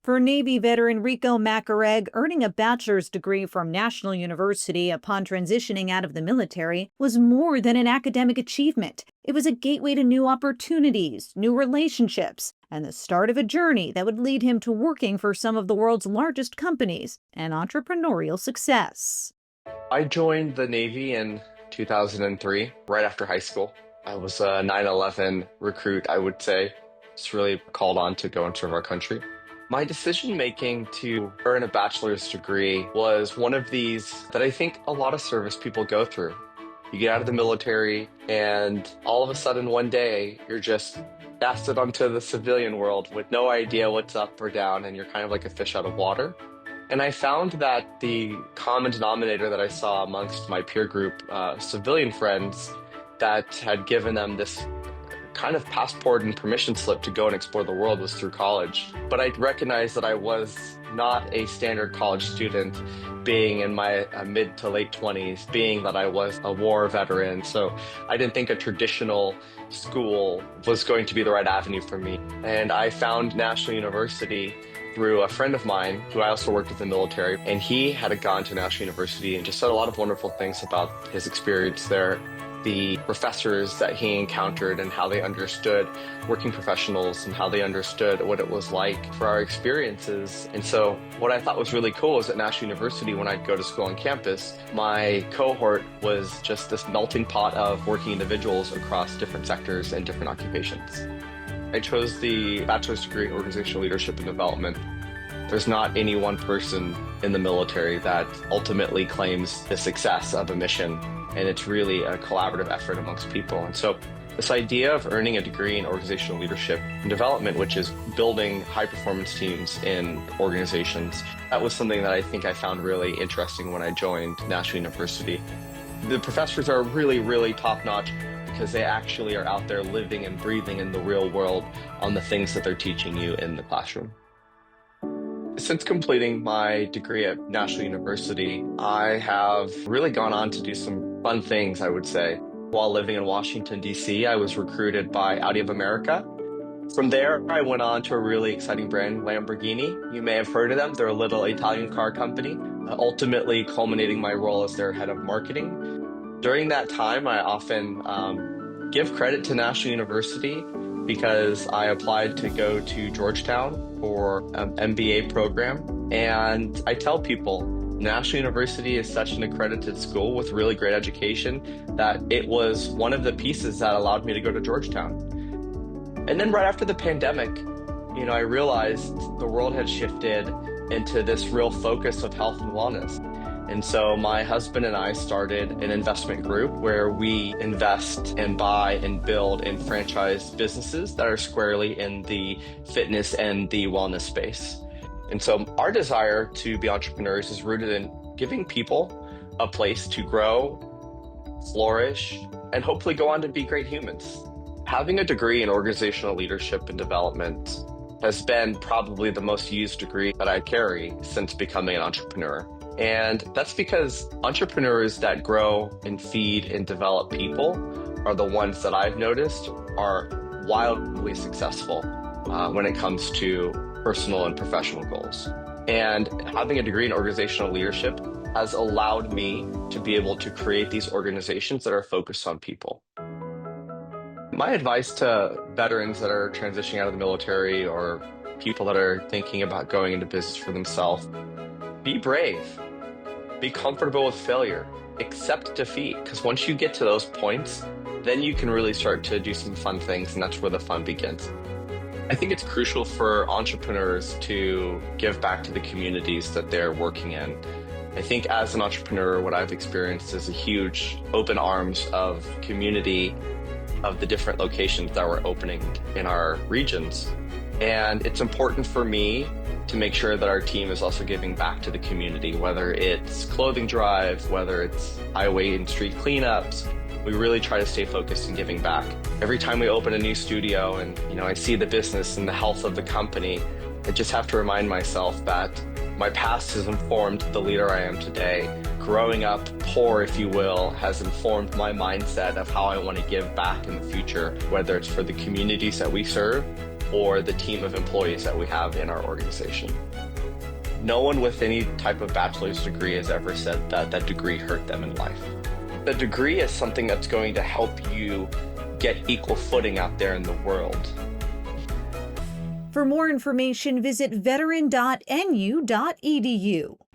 For Navy veteran Rico Macaraeg, earning a bachelor's degree from National University upon transitioning out of the military was more than an academic achievement. It was a gateway to new opportunities, new relationships, and the start of a journey that would lead him to working for some of the world's largest companies and entrepreneurial success. I joined the Navy in 2003, right after high school. I was a 9/11 recruit, I would say. It's really called on to go and serve our country. My decision making to earn a bachelor's degree was one of these that I think a lot of service people go through. You get out of the military, and all of a sudden one day you're just casted onto the civilian world with no idea what's up or down, and you're kind of like a fish out of water. And I found that the common denominator that I saw amongst my peer group, civilian friends, that had given them this kind of passport and permission slip to go and explore the world was through college. But I recognized that I was not a standard college student, being in my mid to late 20s, being that I was a war veteran. So I didn't think a traditional school was going to be the right avenue for me. And I found National University through a friend of mine who I also worked with in the military, and he had gone to National University and just said a lot of wonderful things about his experience there, the professors that he encountered and how they understood working professionals and how they understood what it was like for our experiences. And so what I thought was really cool is at National University, when I'd go to school on campus, my cohort was just this melting pot of working individuals across different sectors and different occupations. I chose the bachelor's degree in organizational leadership and development. There's not any one person in the military that ultimately claims the success of a mission, and it's really a collaborative effort amongst people. And so this idea of earning a degree in organizational leadership and development, which is building high-performance teams in organizations, that was something that I think I found really interesting when I joined National University. The professors are really, really top-notch because they actually are out there living and breathing in the real world on the things that they're teaching you in the classroom. Since completing my degree at National University, I have really gone on to do some fun things, I would say. While living in Washington, D.C., I was recruited by Audi of America. From there, I went on to a really exciting brand, Lamborghini. You may have heard of them. They're a little Italian car company, ultimately culminating my role as their head of marketing. During that time, I often give credit to National University because I applied to go to Georgetown for an MBA program. And I tell people, National University is such an accredited school with really great education that it was one of the pieces that allowed me to go to Georgetown. And then right after the pandemic, I realized the world had shifted into this real focus of health and wellness. And so my husband and I started an investment group where we invest and buy and build and franchise businesses that are squarely in the fitness and the wellness space. And so our desire to be entrepreneurs is rooted in giving people a place to grow, flourish, and hopefully go on to be great humans. Having a degree in organizational leadership and development has been probably the most used degree that I carry since becoming an entrepreneur. And that's because entrepreneurs that grow and feed and develop people are the ones that I've noticed are wildly successful when it comes to personal and professional goals. And having a degree in organizational leadership has allowed me to be able to create these organizations that are focused on people. My advice to veterans that are transitioning out of the military or people that are thinking about going into business for themselves: be brave, be comfortable with failure, accept defeat, because once you get to those points, then you can really start to do some fun things, and that's where the fun begins. I think it's crucial for entrepreneurs to give back to the communities that they're working in. I think as an entrepreneur, what I've experienced is a huge open arms of community of the different locations that we're opening in our regions. And it's important for me to make sure that our team is also giving back to the community, whether it's clothing drive, whether it's highway and street cleanups. We really try to stay focused in giving back. Every time we open a new studio and I see the business and the health of the company, I just have to remind myself that my past has informed the leader I am today. Growing up poor, if you will, has informed my mindset of how I want to give back in the future, whether it's for the communities that we serve or the team of employees that we have in our organization. No one with any type of bachelor's degree has ever said that that degree hurt them in life. The degree is something that's going to help you get equal footing out there in the world. For more information, visit veteran.nu.edu.